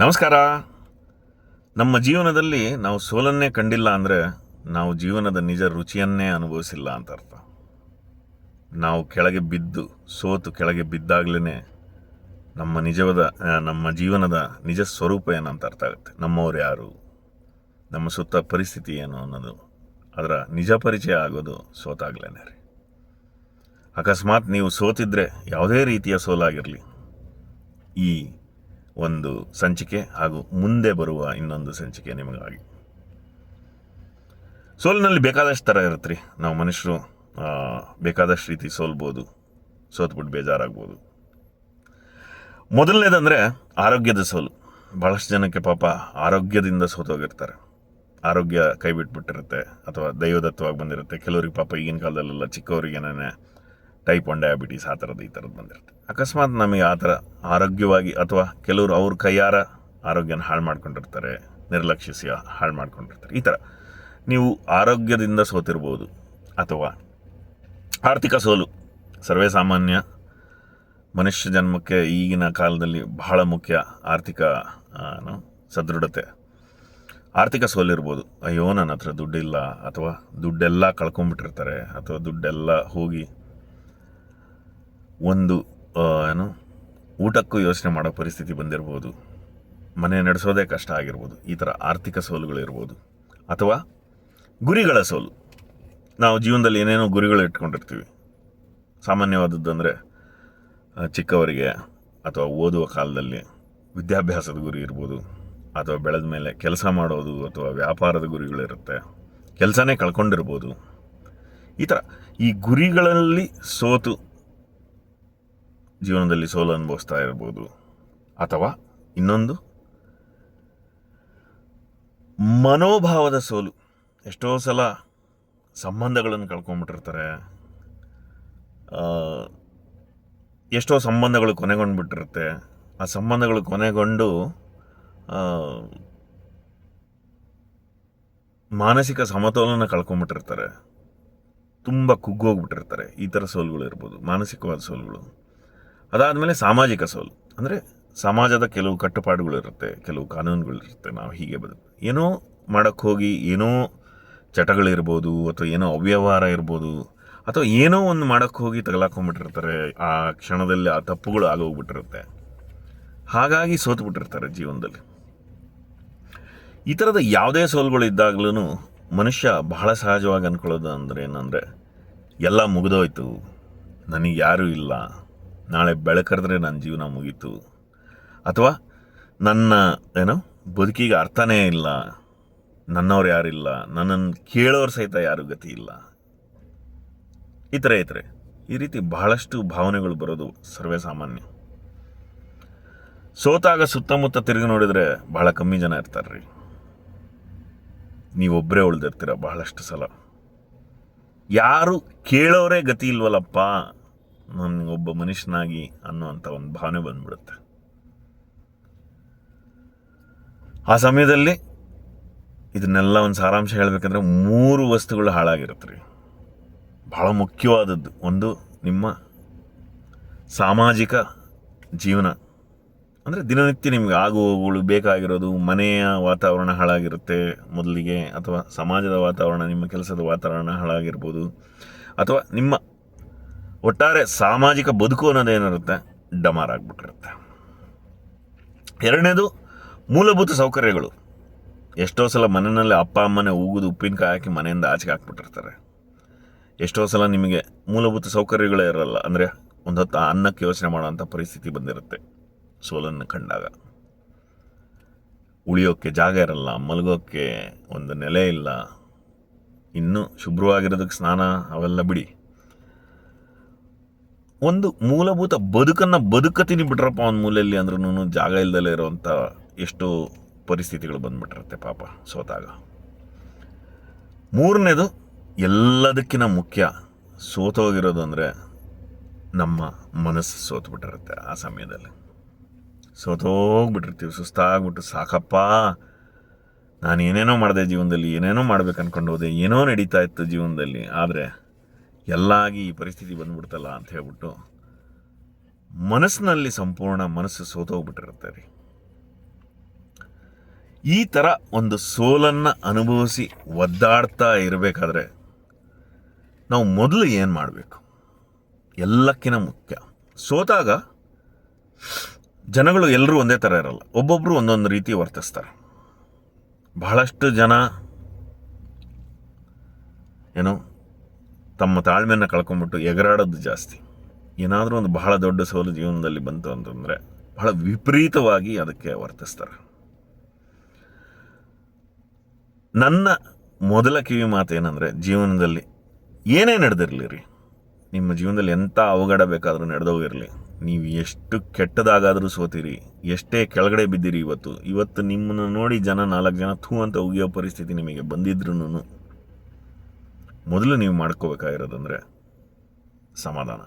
ನಮಸ್ಕಾರ. ನಮ್ಮ ಜೀವನದಲ್ಲಿ ನಾವು ಸೋಲನ್ನೇ ಕಂಡಿಲ್ಲ ಅಂದರೆ ನಾವು ಜೀವನದ ನಿಜ ರುಚಿಯನ್ನೇ ಅನುಭವಿಸಿಲ್ಲ ಅಂತ ಅರ್ಥ. ನಾವು ಕೆಳಗೆ ಬಿದ್ದು ಸೋತು ಕೆಳಗೆ ಬಿದ್ದಾಗಲೇ ನಮ್ಮ ಜೀವನದ ನಿಜ ಸ್ವರೂಪ ಏನಂತ ಅರ್ಥ ಆಗುತ್ತೆ. ನಮ್ಮವ್ರು ಯಾರು, ನಮ್ಮ ಸುತ್ತ ಪರಿಸ್ಥಿತಿ ಏನು ಅನ್ನೋದು ಅದರ ನಿಜ ಪರಿಚಯ ಆಗೋದು ಸೋತಾಗ್ಲೇ ರೀ. ಅಕಸ್ಮಾತ್ ನೀವು ಸೋತಿದ್ರೆ ಯಾವುದೇ ರೀತಿಯ ಸೋಲಾಗಿರಲಿ, ಈ ಒಂದು ಸಂಚಿಕೆ ಹಾಗೂ ಮುಂದೆ ಬರುವ ಇನ್ನೊಂದು ಸಂಚಿಕೆ ನಿಮಗಾಗಿ. ಸೋಲಿನಲ್ಲಿ ಬೇಕಾದಷ್ಟು ಥರ ಇರುತ್ತೆ ರೀ. ನಾವು ಮನುಷ್ಯರು ಬೇಕಾದಷ್ಟು ರೀತಿ ಸೋಲ್ಬೋದು, ಸೋತ್ಬಿಟ್ಟು ಬೇಜಾರಾಗ್ಬೋದು. ಮೊದಲನೇದಂದರೆ ಆರೋಗ್ಯದ ಸೋಲು. ಭಾಳಷ್ಟು ಜನಕ್ಕೆ ಪಾಪ ಆರೋಗ್ಯದಿಂದ ಸೋತೋಗಿರ್ತಾರೆ. ಆರೋಗ್ಯ ಕೈ ಬಿಟ್ಬಿಟ್ಟಿರುತ್ತೆ ಅಥವಾ ದೈವದತ್ತವಾಗಿ ಬಂದಿರುತ್ತೆ. ಕೆಲವರಿಗೆ ಪಾಪ ಈಗಿನ ಕಾಲದಲ್ಲೆಲ್ಲ ಚಿಕ್ಕವರಿಗೇನೇ ಟೈಪ್ 1 ಡಯಾಬಿಟೀಸ್ ಈ ಥರದ್ದು ಬಂದಿರುತ್ತೆ. ಅಕಸ್ಮಾತ್ ನಮಗೆ ಆ ಥರ ಆರೋಗ್ಯವಾಗಿ ಅಥವಾ ಕೆಲವರು ಅವ್ರ ಕೈಯಾರ ಆರೋಗ್ಯನ ಹಾಳು ಮಾಡ್ಕೊಂಡಿರ್ತಾರೆ, ನಿರ್ಲಕ್ಷಿಸಿ ಹಾಳು ಮಾಡ್ಕೊಂಡಿರ್ತಾರೆ. ಈ ಥರ ನೀವು ಆರೋಗ್ಯದಿಂದ ಸೋತಿರ್ಬೋದು. ಅಥವಾ ಆರ್ಥಿಕ ಸೋಲು ಸರ್ವೇ ಸಾಮಾನ್ಯ. ಮನುಷ್ಯ ಜನ್ಮಕ್ಕೆ ಈಗಿನ ಕಾಲದಲ್ಲಿ ಬಹಳ ಮುಖ್ಯ ಆರ್ಥಿಕ ಸದೃಢತೆ. ಆರ್ಥಿಕ ಸೋಲಿರ್ಬೋದು. ಅಯ್ಯೋ ನನ್ನ ಹತ್ರ ದುಡ್ಡಿಲ್ಲ, ಅಥವಾ ದುಡ್ಡೆಲ್ಲ ಕಳ್ಕೊಂಬಿಟ್ಟಿರ್ತಾರೆ, ಅಥವಾ ದುಡ್ಡೆಲ್ಲ ಹೋಗಿ ಒಂದು ಊಟಕ್ಕೂ ಯೋಚನೆ ಮಾಡೋ ಪರಿಸ್ಥಿತಿ ಬಂದಿರ್ಬೋದು. ಮನೆ ನಡೆಸೋದೇ ಕಷ್ಟ ಆಗಿರ್ಬೋದು. ಈ ಥರ ಆರ್ಥಿಕ ಸೋಲುಗಳಿರ್ಬೋದು. ಅಥವಾ ಗುರಿಗಳ ಸೋಲು. ನಾವು ಜೀವನದಲ್ಲಿ ಏನೇನೋ ಗುರಿಗಳು ಇಟ್ಕೊಂಡಿರ್ತೀವಿ. ಸಾಮಾನ್ಯವಾದದ್ದು ಚಿಕ್ಕವರಿಗೆ ಅಥವಾ ಓದುವ ಕಾಲದಲ್ಲಿ ವಿದ್ಯಾಭ್ಯಾಸದ ಗುರಿ ಇರ್ಬೋದು, ಅಥವಾ ಬೆಳೆದ ಮೇಲೆ ಕೆಲಸ ಮಾಡೋದು ಅಥವಾ ವ್ಯಾಪಾರದ ಗುರಿಗಳಿರುತ್ತೆ, ಕೆಲಸನೇ ಕಳ್ಕೊಂಡಿರ್ಬೋದು. ಈ ಥರ ಈ ಗುರಿಗಳಲ್ಲಿ ಸೋತು ಜೀವನದಲ್ಲಿ ಸೋಲು ಅನುಭವಿಸ್ತಾ ಇರ್ಬೋದು. ಅಥವಾ ಇನ್ನೊಂದು ಮನೋಭಾವದ ಸೋಲು. ಎಷ್ಟೋ ಸಲ ಸಂಬಂಧಗಳನ್ನು ಕಳ್ಕೊಂಡ್ಬಿಟ್ಟಿರ್ತಾರೆ. ಎಷ್ಟೋ ಸಂಬಂಧಗಳು ಕೊನೆಗೊಂಡ್ಬಿಟ್ಟಿರುತ್ತೆ. ಆ ಸಂಬಂಧಗಳು ಕೊನೆಗೊಂಡು ಮಾನಸಿಕ ಸಮತೋಲನ ಕಳ್ಕೊಂಡ್ಬಿಟ್ಟಿರ್ತಾರೆ, ತುಂಬ ಕುಗ್ಗೋಗ್ಬಿಟ್ಟಿರ್ತಾರೆ. ಈ ಥರ ಸೋಲುಗಳು ಇರ್ಬೋದು, ಮಾನಸಿಕವಾದ ಸೋಲುಗಳು. ಅದಾದಮೇಲೆ ಸಾಮಾಜಿಕ ಸೋಲು. ಅಂದರೆ ಸಮಾಜದ ಕೆಲವು ಕಟ್ಟುಪಾಡುಗಳಿರುತ್ತೆ, ಕೆಲವು ಕಾನೂನುಗಳಿರುತ್ತೆ. ನಾವು ಹೀಗೆ ಏನೋ ಮಾಡೋಕ್ಕೆ ಹೋಗಿ ಏನೋ ಚಟಗಳಿರ್ಬೋದು, ಅಥವಾ ಏನೋ ಅವ್ಯವಹಾರ ಇರ್ಬೋದು, ಅಥವಾ ಏನೋ ಒಂದು ಮಾಡೋಕ್ಕೆ ಹೋಗಿ ತಗಲಾಕೊಂಡ್ಬಿಟ್ಟಿರ್ತಾರೆ. ಆ ಕ್ಷಣದಲ್ಲಿ ಆ ತಪ್ಪುಗಳು ಆಗೋಗ್ಬಿಟ್ಟಿರುತ್ತೆ. ಹಾಗಾಗಿ ಸೋತುಬಿಟ್ಟಿರ್ತಾರೆ ಜೀವನದಲ್ಲಿ. ಈ ಥರದ ಯಾವುದೇ ಸೋಲುಗಳು ಇದ್ದಾಗಲೂ ಮನುಷ್ಯ ಬಹಳ ಸಹಜವಾಗಿ ಅಂದ್ಕೊಳ್ಳೋದು ಏನಂದರೆ ಎಲ್ಲ ಮುಗಿದೋಯ್ತು, ನನಗೆ ಯಾರೂ ಇಲ್ಲ, ನಾಳೆ ಬೆಳಕರಿದ್ರೆ ನನ್ನ ಜೀವನ ಮುಗೀತು, ಅಥವಾ ನನ್ನ ಬದುಕಿಗೆ ಅರ್ಥನೇ ಇಲ್ಲ, ನನ್ನವ್ರು ಯಾರಿಲ್ಲ, ನನ್ನನ್ನು ಕೇಳೋರು ಸಹಿತ ಯಾರು ಗತಿ ಇಲ್ಲ. ಈ ರೀತಿ ಬಹಳಷ್ಟು ಭಾವನೆಗಳು ಬರೋದು ಸರ್ವೇ ಸಾಮಾನ್ಯ. ಸೋತಾಗ ಸುತ್ತಮುತ್ತ ತಿರುಗಿ ನೋಡಿದರೆ ಬಹಳ ಕಮ್ಮಿ ಜನ ಇರ್ತಾರೆ ರೀ. ನೀವೊಬ್ಬರೇ ಉಳಿದಿರ್ತೀರ ಬಹಳಷ್ಟು ಸಲ. ಯಾರು ಕೇಳೋರೇ ಗತಿ ಇಲ್ವಲ್ಲಪ್ಪ ನನಗೊಬ್ಬ ಮನುಷ್ಯನಾಗಿ ಅನ್ನುವಂಥ ಒಂದು ಭಾವನೆ ಬಂದ್ಬಿಡುತ್ತೆ. ಆ ಸಮಯದಲ್ಲಿ ಇದನ್ನೆಲ್ಲ ಒಂದು ಸಾರಾಂಶ ಹೇಳಬೇಕಂದ್ರೆ 3 ವಸ್ತುಗಳು ಹಾಳಾಗಿರುತ್ತೆ ರೀ. ಭಾಳ ಮುಖ್ಯವಾದದ್ದು ಒಂದು ನಿಮ್ಮ ಸಾಮಾಜಿಕ ಜೀವನ. ಅಂದರೆ ದಿನನಿತ್ಯ ನಿಮ್ಗೆ ಹೋಗುಗಳು ಬೇಕಾಗಿರೋದು. ಮನೆಯ ವಾತಾವರಣ ಹಾಳಾಗಿರುತ್ತೆ ಮೊದಲಿಗೆ, ಅಥವಾ ಸಮಾಜದ ವಾತಾವರಣ, ನಿಮ್ಮ ಕೆಲಸದ ವಾತಾವರಣ ಹಾಳಾಗಿರ್ಬೋದು, ಅಥವಾ ನಿಮ್ಮ ಒಟ್ಟಾರೆ ಸಾಮಾಜಿಕ ಬದುಕು ಅನ್ನೋದೇನಿರುತ್ತೆ ಡಮಾರಾಗ್ಬಿಟ್ಟಿರುತ್ತೆ. ಎರಡನೇದು ಮೂಲಭೂತ ಸೌಕರ್ಯಗಳು. ಎಷ್ಟೋ ಸಲ ಮನೆಯಲ್ಲಿ ಅಪ್ಪ ಅಮ್ಮನೇ ಉಗಿದು ಉಪ್ಪಿನಕಾಯಿ ಹಾಕಿ ಮನೆಯಿಂದ ಆಚೆಗೆ ಹಾಕ್ಬಿಟ್ಟಿರ್ತಾರೆ. ಎಷ್ಟೋ ಸಲ ನಿಮಗೆ ಮೂಲಭೂತ ಸೌಕರ್ಯಗಳೇ ಇರಲ್ಲ. ಅಂದರೆ ಒಂದು ಹೊತ್ತು ಅನ್ನಕ್ಕೆ ಯೋಚನೆ ಮಾಡೋಂಥ ಪರಿಸ್ಥಿತಿ ಬಂದಿರುತ್ತೆ. ಸೋಲನ್ನು ಕಂಡಾಗ ಉಳಿಯೋಕ್ಕೆ ಜಾಗ ಇರಲ್ಲ, ಮಲಗೋಕ್ಕೆ ಒಂದು ನೆಲೆ ಇಲ್ಲ, ಇನ್ನೂ ಶುಭ್ರವಾಗಿರೋದಕ್ಕೆ ಸ್ನಾನ ಅವೆಲ್ಲ ಬಿಡಿ, ಒಂದು ಮೂಲಭೂತ ಬದುಕತೀನಿ ಬಿಟ್ರಪ್ಪ ಒಂದು ಮೂಲೆಯಲ್ಲಿ ಅಂದ್ರೂ ಜಾಗ ಇಲ್ದಲೇ ಇರೋವಂಥ ಎಷ್ಟೋ ಪರಿಸ್ಥಿತಿಗಳು ಬಂದ್ಬಿಟ್ಟಿರುತ್ತೆ ಪಾಪ ಸೋತಾಗ. ಮೂರನೇದು ಎಲ್ಲದಕ್ಕಿಂತ ಮುಖ್ಯ ಸೋತೋಗಿರೋದು ನಮ್ಮ ಮನಸ್ಸು ಸೋತ್ಬಿಟ್ಟಿರುತ್ತೆ. ಆ ಸಮಯದಲ್ಲಿ ಸೋತೋಗ್ಬಿಟ್ಟಿರ್ತೀವಿ, ಸುಸ್ತಾಗ್ಬಿಟ್ಟು ಸಾಕಪ್ಪ ನಾನು ಏನೇನೋ ಮಾಡಿದೆ ಜೀವನದಲ್ಲಿ, ಏನೇನೋ ಮಾಡ್ಬೇಕು ಅಂದ್ಕೊಂಡು ಹೋದೆ, ಏನೋ ನಡೀತಾ ಇತ್ತು ಜೀವನದಲ್ಲಿ, ಆದರೆ ಎಲ್ಲಾಗಿ ಈ ಪರಿಸ್ಥಿತಿ ಬಂದ್ಬಿಡ್ತಲ್ಲ ಅಂತ ಹೇಳ್ಬಿಟ್ಟು ಮನಸ್ಸಿನಲ್ಲಿ ಸಂಪೂರ್ಣ ಮನಸ್ಸು ಸೋತೋಗ್ಬಿಟ್ಟಿರುತ್ತೆ ರೀ. ಈ ಥರ ಒಂದು ಸೋಲನ್ನು ಅನುಭವಿಸಿ ಒದ್ದಾಡ್ತಾ ಇರಬೇಕಾದ್ರೆ ನಾವು ಮೊದಲು ಏನು ಮಾಡಬೇಕು? ಎಲ್ಲಕ್ಕಿಂತ ಮುಖ್ಯ, ಸೋತಾಗ ಜನಗಳು ಎಲ್ಲರೂ ಒಂದೇ ಥರ ಇರಲ್ಲ, ಒಬ್ಬೊಬ್ಬರು ಒಂದೊಂದು ರೀತಿ ವರ್ತಿಸ್ತಾರೆ. ಬಹಳಷ್ಟು ಜನ ಏನೋ ತಮ್ಮ ತಾಳ್ಮೆಯನ್ನು ಕಳ್ಕೊಂಬಿಟ್ಟು ಎಗರಾಡೋದು ಜಾಸ್ತಿ. ಏನಾದರೂ ಒಂದು ಬಹಳ ದೊಡ್ಡ ಸೋಲು ಜೀವನದಲ್ಲಿ ಬಂತು ಅಂತಂದರೆ ಬಹಳ ವಿಪರೀತವಾಗಿ ಅದಕ್ಕೆ ವರ್ತಿಸ್ತಾರೆ. ನನ್ನ ಮೊದಲ ಕಿವಿ ಮಾತು ಏನಂದರೆ, ಜೀವನದಲ್ಲಿ ಏನೇ ನಡೆದಿರಲಿ ರೀ, ನಿಮ್ಮ ಜೀವನದಲ್ಲಿ ಎಂಥ ಅವಘಡ ಬೇಕಾದರೂ ನಡೆದೋಗಿರಲಿ, ನೀವು ಎಷ್ಟು ಕೆಟ್ಟದಾಗಾದರೂ ಸೋತಿರಿ, ಎಷ್ಟೇ ಕೆಳಗಡೆ ಬಿದ್ದಿರಿ, ಇವತ್ತು ನಿಮ್ಮನ್ನು ನೋಡಿ ಜನ 4 ಜನ ಥೂ ಅಂತ ಉಗಿಯೋ ಪರಿಸ್ಥಿತಿ ನಿಮಗೆ ಬಂದಿದ್ರೂ ಮೊದಲು ನೀವು ಮಾಡ್ಕೋಬೇಕಾಗಿರೋದಂದರೆ ಸಮಾಧಾನ.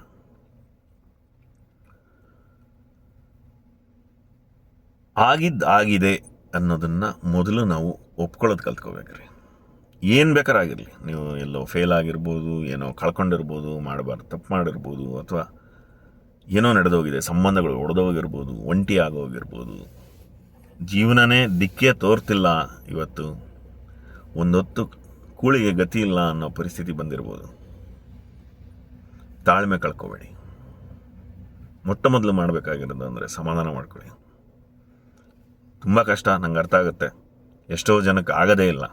ಆಗಿದೆ ಅನ್ನೋದನ್ನು ಮೊದಲು ನಾವು ಒಪ್ಕೊಳ್ಳೋದು ಕಲ್ತ್ಕೋಬೇಕ್ರಿ. ಏನು ಬೇಕಾರಾಗಿರಲಿ, ನೀವು ಎಲ್ಲೋ ಫೇಲ್ ಆಗಿರ್ಬೋದು, ಏನೋ ಕಳ್ಕೊಂಡಿರ್ಬೋದು, ತಪ್ಪು ಮಾಡಿರ್ಬೋದು, ಅಥವಾ ಏನೋ ನಡೆದೋಗಿದೆ, ಸಂಬಂಧಗಳು ಒಡೆದೋಗಿರ್ಬೋದು, ಒಂಟಿ ಆಗೋಗಿರ್ಬೋದು, ಜೀವನನೇ ದಿಕ್ಕೇ ತೋರ್ತಿಲ್ಲ, ಇವತ್ತು ಒಂದೊತ್ತು ಕೂಳಿಗೆ ಗತಿ ಇಲ್ಲ ಅನ್ನೋ ಪರಿಸ್ಥಿತಿ ಬಂದಿರ್ಬೋದು. ತಾಳ್ಮೆ ಕಳ್ಕೊಬೇಡಿ. ಮೊಟ್ಟ ಮೊದಲು ಮಾಡಬೇಕಾಗಿರೋದು ಅಂದರೆ ಸಮಾಧಾನ ಮಾಡ್ಕೊಳ್ಳಿ. ತುಂಬ ಕಷ್ಟ, ನಂಗೆ ಅರ್ಥ ಆಗುತ್ತೆ, ಎಷ್ಟೋ ಜನಕ್ಕೆ ಆಗದೇ ಇಲ್ಲ.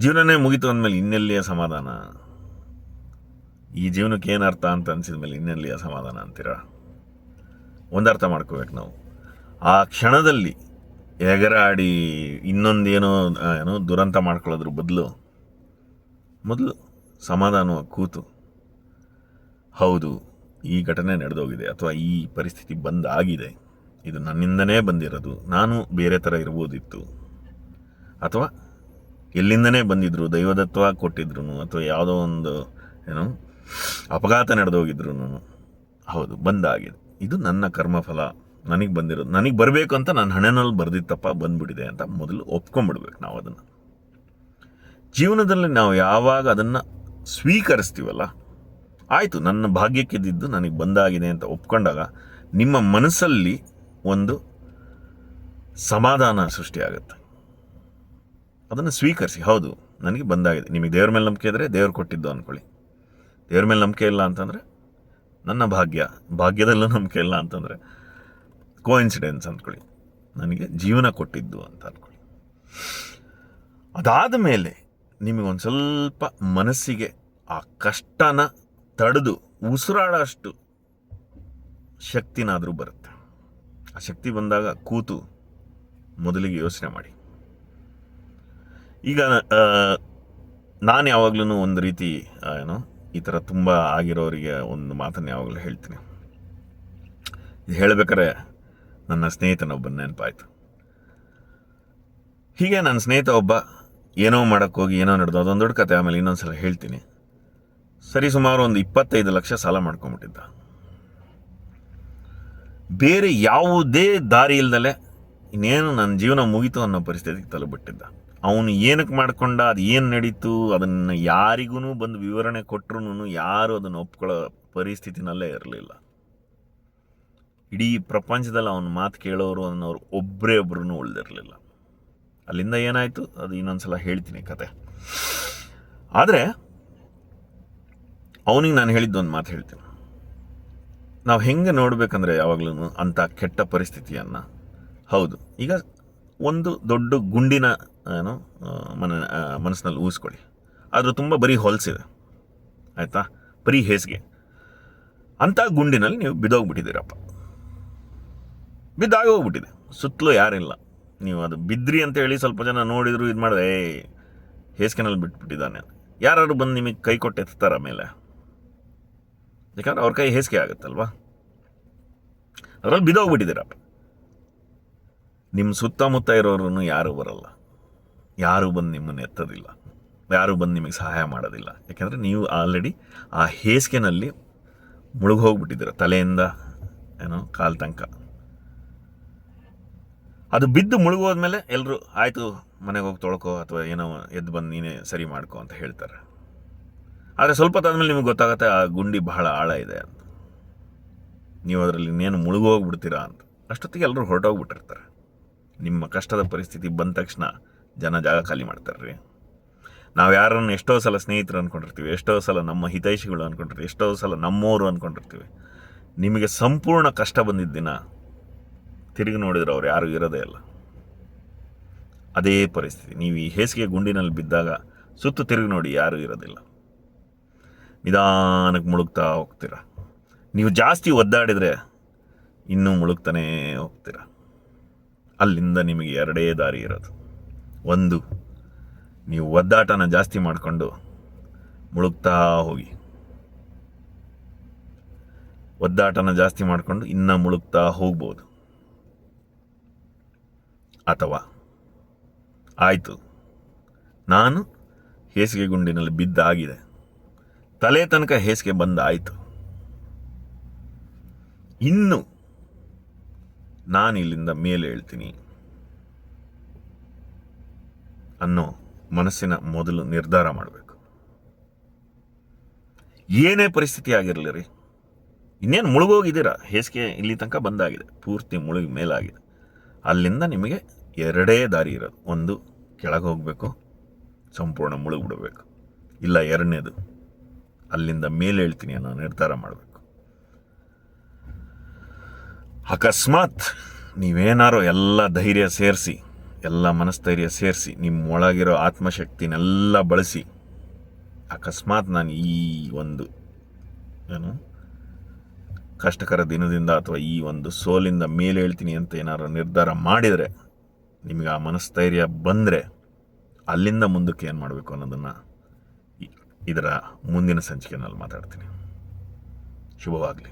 ಜೀವನನೇ ಮುಗಿತು ಅಂದಮೇಲೆ ಇನ್ನೆಲ್ಲಿಯ ಸಮಾಧಾನ? ಈ ಜೀವನಕ್ಕೆ ಏನು ಅರ್ಥ ಅಂತ ಅನಿಸಿದ ಮೇಲೆ ಇನ್ನೆಲ್ಲಿಯ ಸಮಾಧಾನ ಅಂತೀರಾ? ಒಂದು ಅರ್ಥ ಮಾಡ್ಕೋಬೇಕು ನಾವು, ಆ ಕ್ಷಣದಲ್ಲಿ ಎಗರಾಡಿ ಇನ್ನೊಂದೇನೋ ದುರಂತ ಮಾಡ್ಕೊಳ್ಳೋದ್ರ ಬದಲು ಮೊದಲು ಸಮಾಧಾನವಾಗಿ ಕೂತು, ಹೌದು ಈ ಘಟನೆ ನಡೆದೋಗಿದೆ ಅಥವಾ ಈ ಪರಿಸ್ಥಿತಿ ಬಂದಾಗಿದೆ, ಇದು ನನ್ನಿಂದನೇ ಬಂದಿರೋದು, ನಾನು ಬೇರೆ ಥರ ಇರ್ಬೋದಿತ್ತು, ಅಥವಾ ಎಲ್ಲಿಂದನೇ ಬಂದಿದ್ರು, ದೈವದತ್ವ ಕೊಟ್ಟಿದ್ರು, ಅಥವಾ ಯಾವುದೋ ಒಂದು ಅಪಘಾತ ನಡೆದೋಗಿದ್ರು, ಹೌದು ಬಂದಾಗಿದೆ, ಇದು ನನ್ನ ಕರ್ಮಫಲ, ನನಗೆ ಬಂದಿರೋದು, ನನಗೆ ಬರಬೇಕು ಅಂತ ನಾನು ಹಣೆನಲ್ಲಿ ಬರೆದಿತ್ತಪ್ಪ, ಬಂದ್ಬಿಟ್ಟಿದೆ ಅಂತ ಮೊದಲು ಒಪ್ಕೊಂಡ್ಬಿಡ್ಬೇಕು ನಾವು. ಅದನ್ನು ಜೀವನದಲ್ಲಿ ನಾವು ಯಾವಾಗ ಅದನ್ನು ಸ್ವೀಕರಿಸ್ತೀವಲ್ಲ, ಆಯಿತು ನನ್ನ ಭಾಗ್ಯಕ್ಕಿದ್ದು ನನಗೆ ಬಂದಾಗಿದೆ ಅಂತ ಒಪ್ಕೊಂಡಾಗ ನಿಮ್ಮ ಮನಸ್ಸಲ್ಲಿ ಒಂದು ಸಮಾಧಾನ ಸೃಷ್ಟಿಯಾಗುತ್ತೆ. ಅದನ್ನು ಸ್ವೀಕರಿಸಿ, ಹೌದು ನನಗೆ ಬಂದಾಗಿದೆ. ನಿಮಗೆ ದೇವ್ರ ಮೇಲೆ ನಂಬಿಕೆ ಇದ್ದರೆ ದೇವ್ರು ಕೊಟ್ಟಿದ್ದು ಅಂದ್ಕೊಳ್ಳಿ, ದೇವ್ರ ಮೇಲೆ ನಂಬಿಕೆ ಇಲ್ಲ ಅಂತಂದರೆ ನನ್ನ ಭಾಗ್ಯದಲ್ಲೂ ನಂಬಿಕೆ ಇಲ್ಲ ಅಂತಂದರೆ ಕೋಇನ್ಸಿಡೆನ್ಸ್ ಅಂದ್ಕೊಳ್ಳಿ, ನನಗೆ ಜೀವನ ಕೊಟ್ಟಿದ್ದು ಅಂತ ಅಂದ್ಕೊಳ್ಳಿ. ಅದಾದ ಮೇಲೆ ನಿಮಗೊಂದು ಸ್ವಲ್ಪ ಮನಸ್ಸಿಗೆ ಆ ಕಷ್ಟನ ತಡೆದು ಉಸಿರಾಡೋಷ್ಟು ಶಕ್ತಿನಾದರೂ ಬರುತ್ತೆ. ಆ ಶಕ್ತಿ ಬಂದಾಗ ಕೂತು ಮೊದಲಿಗೆ ಯೋಚನೆ ಮಾಡಿ. ಈಗ ನಾನು ಯಾವಾಗಲೂ ಒಂದು ರೀತಿ ಈ ಥರ ತುಂಬ ಆಗಿರೋರಿಗೆ ಒಂದು ಮಾತನ್ನು ಯಾವಾಗಲೂ ಹೇಳ್ತೀನಿ. ಇದು ಹೇಳಬೇಕಾದ್ರೆ ನನ್ನ ಸ್ನೇಹಿತನೊಬ್ಬ ನೆನಪಾಯಿತು. ಹೀಗೆ ನನ್ನ ಸ್ನೇಹಿತ ಒಬ್ಬ ಏನೋ ಮಾಡೋಕ್ಕೋಗಿ ಏನೋ ನಡೆದು, ಅದೊಂದು ದೊಡ್ಡ ಕತೆ, ಆಮೇಲೆ ಇನ್ನೊಂದು ಸಲ ಹೇಳ್ತೀನಿ. ಸರಿ ಸುಮಾರು ಒಂದು 25 ಲಕ್ಷ ಸಾಲ ಮಾಡ್ಕೊಂಬಿಟ್ಟಿದ್ದ. ಬೇರೆ ಯಾವುದೇ ದಾರಿ ಇಲ್ದಲೆ ಇನ್ನೇನು ನನ್ನ ಜೀವನ ಮುಗೀತು ಅನ್ನೋ ಪರಿಸ್ಥಿತಿಗೆ ತಲುಪಿಟ್ಟಿದ್ದ. ಅವನು ಏನಕ್ಕೆ ಮಾಡ್ಕೊಂಡ, ಅದು ಏನು ನಡೀತು, ಅದನ್ನು ಯಾರಿಗೂ ಬಂದು ವಿವರಣೆ ಕೊಟ್ಟರು ಯಾರು ಅದನ್ನು ಒಪ್ಕೊಳ್ಳೋ ಪರಿಸ್ಥಿತಿನಲ್ಲೇ ಇರಲಿಲ್ಲ. ಇಡೀ ಪ್ರಪಂಚದಲ್ಲಿ ಅವನ ಮಾತು ಕೇಳೋರು ಅನ್ನೋರು ಒಬ್ಬರೇ ಉಳಿದಿರಲಿಲ್ಲ. ಅಲ್ಲಿಂದ ಏನಾಯಿತು ಅದು ಇನ್ನೊಂದು ಸಲ ಹೇಳ್ತೀನಿ ಕತೆ. ಆದರೆ ಅವನಿಗೆ ನಾನು ಹೇಳಿದ್ದೊಂದು ಮಾತು ಹೇಳ್ತೀನಿ. ನಾವು ಹೆಂಗೆ ನೋಡಬೇಕಂದ್ರೆ ಯಾವಾಗಲೂ ಅಂಥ ಕೆಟ್ಟ ಪರಿಸ್ಥಿತಿಯನ್ನು, ಹೌದು ಈಗ ಒಂದು ದೊಡ್ಡ ಗುಂಡಿನ ಮನಸ್ಸಿನಲ್ಲಿ ಊಹಿಸ್ಕೊಳ್ಳಿ. ಅದು ತುಂಬ ಬರೀ ಹೊಲಸಿದೆ, ಆಯಿತಾ, ಬರೀ ಹೇಸಿಗೆ. ಅಂಥ ಗುಂಡಿನಲ್ಲಿ ನೀವು ಬಿದ್ದೋಗ್ಬಿಟ್ಟಿದ್ದೀರಪ್ಪ, ಬಿದ್ದಾಗಿ ಹೋಗ್ಬಿಟ್ಟಿದೆ, ಸುತ್ತಲೂ ಯಾರಿಲ್ಲ. ನೀವು ಅದು ಬಿದ್ರಿ ಅಂತ ಹೇಳಿ ಸ್ವಲ್ಪ ಜನ ನೋಡಿದ್ರು, ಇದು ಮಾಡಿದೆ, ಹೇಸಿಗೆನಲ್ಲಿ ಬಿಟ್ಬಿಟ್ಟಿದ್ದಾನೆ, ಯಾರು ಬಂದು ನಿಮಗೆ ಕೈ ಕೊಟ್ಟು ಎತ್ತಾರ ಮೇಲೆ, ಯಾಕಂದ್ರೆ ಅವ್ರ ಕೈ ಹೇಸಿಗೆ ಆಗುತ್ತಲ್ವಾ, ಅದರಲ್ಲಿ ಬಿದ್ದೋಗ್ಬಿಟ್ಟಿದ್ದೀರಪ್ಪ. ನಿಮ್ಮ ಸುತ್ತಮುತ್ತ ಇರೋರು ಯಾರೂ ಬರಲ್ಲ, ಯಾರೂ ಬಂದು ನಿಮ್ಮನ್ನು ಎತ್ತೋದಿಲ್ಲ, ಯಾರೂ ಬಂದು ನಿಮಗೆ ಸಹಾಯ ಮಾಡೋದಿಲ್ಲ. ಯಾಕೆಂದರೆ ನೀವು ಆಲ್ರೆಡಿ ಆ ಹೇಸಿಗೆನಲ್ಲಿ ಮುಳುಗೋಗ್ಬಿಟ್ಟಿದ್ದೀರ, ತಲೆಯಿಂದ ಕಾಲು ತನಕ. ಅದು ಬಿದ್ದು ಮುಳುಗೋದ್ಮೇಲೆ ಎಲ್ಲರೂ ಆಯಿತು ಮನೆಗೆ ಹೋಗಿ ತೊಳ್ಕೊ ಅಥವಾ ಏನೋ ಎದ್ದು ಬಂದು ನೀನೇ ಸರಿ ಮಾಡ್ಕೊ ಅಂತ ಹೇಳ್ತಾರೆ. ಆದರೆ ಸ್ವಲ್ಪ ಹೊತ್ತಾದ್ಮೇಲೆ ನಿಮಗೆ ಗೊತ್ತಾಗುತ್ತೆ ಆ ಗುಂಡಿ ಬಹಳ ಆಳ ಇದೆ ಅಂತ, ನೀವು ಅದರಲ್ಲಿ ಇನ್ನೇನು ಮುಳುಗೋಗ್ಬಿಡ್ತೀರಾ ಅಂತ. ಅಷ್ಟೊತ್ತಿಗೆ ಎಲ್ಲರೂ ಹೊರಟೋಗ್ಬಿಟ್ಟಿರ್ತಾರೆ. ನಿಮ್ಮ ಕಷ್ಟದ ಪರಿಸ್ಥಿತಿ ಬಂದ ತಕ್ಷಣ ಜನ ಜಾಗ ಖಾಲಿ ಮಾಡ್ತಾರೆ ರೀ. ನಾವು ಯಾರನ್ನು ಎಷ್ಟೋ ಸಲ ಸ್ನೇಹಿತರು ಅಂದ್ಕೊಂಡಿರ್ತೀವಿ, ಎಷ್ಟೋ ಸಲ ನಮ್ಮ ಹಿತೈಷಿಗಳು ಅಂದ್ಕೊಂಡಿರ್ತೀವಿ, ಎಷ್ಟೋ ಸಲ ನಮ್ಮೋರು ಅಂದ್ಕೊಂಡಿರ್ತೀವಿ. ನಿಮಗೆ ಸಂಪೂರ್ಣ ಕಷ್ಟ ಬಂದಿದ್ದ ದಿನ ತಿರುಗಿ ನೋಡಿದ್ರೆ ಅವ್ರು ಯಾರೂ ಇರೋದೇ ಇಲ್ಲ. ಅದೇ ಪರಿಸ್ಥಿತಿ. ನೀವು ಈ ಹೇಸಿಗೆ ಗುಂಡಿನಲ್ಲಿ ಬಿದ್ದಾಗ ಸುತ್ತು ತಿರುಗಿ ನೋಡಿ, ಯಾರೂ ಇರೋದಿಲ್ಲ. ನಿಧಾನಕ್ಕೆ ಮುಳುಗ್ತಾ ಹೋಗ್ತೀರ. ನೀವು ಜಾಸ್ತಿ ಒದ್ದಾಡಿದರೆ ಇನ್ನೂ ಮುಳುಗ್ತಾನೇ ಹೋಗ್ತೀರ. ಅಲ್ಲಿಂದ ನಿಮಗೆ ಎರಡೇ ದಾರಿ ಇರೋದು. ಒಂದು, ನೀವು ಒದ್ದಾಟನ ಜಾಸ್ತಿ ಮಾಡಿಕೊಂಡು ಮುಳುಗ್ತಾ ಹೋಗಿ, ಒದ್ದಾಟನ ಜಾಸ್ತಿ ಮಾಡಿಕೊಂಡು ಇನ್ನೂ ಮುಳುಗ್ತಾ ಹೋಗ್ಬೋದು. ಅಥವಾ ಆಯಿತು, ನಾನು ಹೇಸಿಗೆ ಗುಂಡಿನಲ್ಲಿ ಬಿದ್ದಾಗಿದೆ, ತಲೆ ತನಕ ಹೇಸಿಗೆ ಬಂದಾಯಿತು, ಇನ್ನು ನಾನು ಇಲ್ಲಿಂದ ಮೇಲೆ ಹೇಳ್ತೀನಿ ಅನ್ನೋ ಮನಸ್ಸಿನ ಮೊದಲು ನಿರ್ಧಾರ ಮಾಡಬೇಕು. ಏನೇ ಪರಿಸ್ಥಿತಿ ಆಗಿರಲಿ ರೀ, ಇನ್ನೇನು ಮುಳುಗೋಗಿದ್ದೀರಾ, ಹೇಸಿಗೆ ಇಲ್ಲಿ ತನಕ ಬಂದಾಗಿದೆ, ಪೂರ್ತಿ ಮುಳುಗಿ ಮೇಲಾಗಿದೆ. ಅಲ್ಲಿಂದ ನಿಮಗೆ ಎರಡೇ ದಾರಿ ಇರೋದು. ಒಂದು, ಕೆಳಗೆ ಹೋಗಬೇಕು, ಸಂಪೂರ್ಣ ಮುಳುಗಿಬಿಡಬೇಕು. ಇಲ್ಲ ಎರಡನೇದು, ಅಲ್ಲಿಂದ ಮೇಲೆ ಹೇಳ್ತೀನಿ ಅನ್ನೋ ನಿರ್ಧಾರ ಮಾಡಬೇಕು. ಅಕಸ್ಮಾತ್ ನೀವೇನಾರೋ ಎಲ್ಲ ಧೈರ್ಯ ಸೇರಿಸಿ, ಎಲ್ಲ ಮನಸ್ಥೈರ್ಯ ಸೇರಿಸಿ, ನಿಮ್ಮ ಒಳಗಿರೋ ಆತ್ಮಶಕ್ತಿನೆಲ್ಲ ಬಳಸಿ, ಅಕಸ್ಮಾತ್ ನಾನು ಈ ಒಂದು ಕಷ್ಟಕರ ದಿನದಿಂದ ಅಥವಾ ಈ ಒಂದು ಸೋಲಿಂದ ಮೇಲೆ ಹೇಳ್ತೀನಿ ಅಂತ ಏನಾದ್ರು ನಿರ್ಧಾರ ಮಾಡಿದರೆ, ನಿಮಗೆ ಆ ಮನಸ್ಥೈರ್ಯ ಬಂದರೆ ಅಲ್ಲಿಂದ ಮುಂದಕ್ಕೆ ಏನು ಮಾಡಬೇಕು ಅನ್ನೋದನ್ನು ಇದರ ಮುಂದಿನ ಸಂಚಿಕೆಯಲ್ಲಿ ಮಾತಾಡ್ತೀನಿ. ಶುಭವಾಗಲಿ.